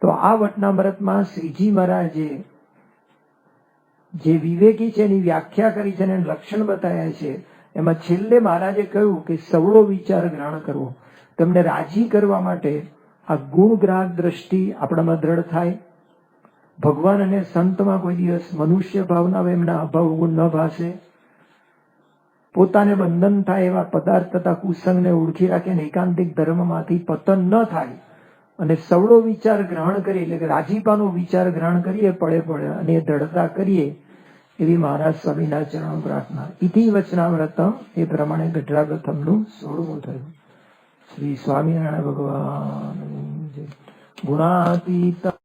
તો આ વચનામૃતમાં શ્રીજી મહારાજે જે વિવેકી છે એની વ્યાખ્યા કરી છે અને લક્ષણ બતાવ્યા છે એમાં છેલ્લે મહારાજે કહ્યું કે સવળો વિચાર ગ્રહણ કરવો. તમને રાજી કરવા માટે આ ગુણ ગ્રાહક દ્રષ્ટિ આપણામાં દ્રઢ થાય. ભગવાન અને સંતમાં કોઈ દિવસ મનુષ્ય ભાવના એમના અભાવ ગુણ ન ભાસે. પોતાને બંધન થાય એવા પદાર્થ તથા કુસંગને ઓળખી રાખીને એકાંતિક ધર્મમાંથી પતન ન થાય અને સવળો વિચાર ગ્રહણ કરીએ, એટલે કે રાજીપાનો વિચાર ગ્રહણ કરીએ પડે અને એ દ્રઢતા કરીએ એવી મહારાજ સ્વામીના ચરણ પ્રાર્થના. ઇતિ વચનામૃતમ એ પ્રમાણે ગઢડા પ્રથમનું 16મું થયું. શ્રી સ્વામિનારાયણ ભગવાન ગુણાતીત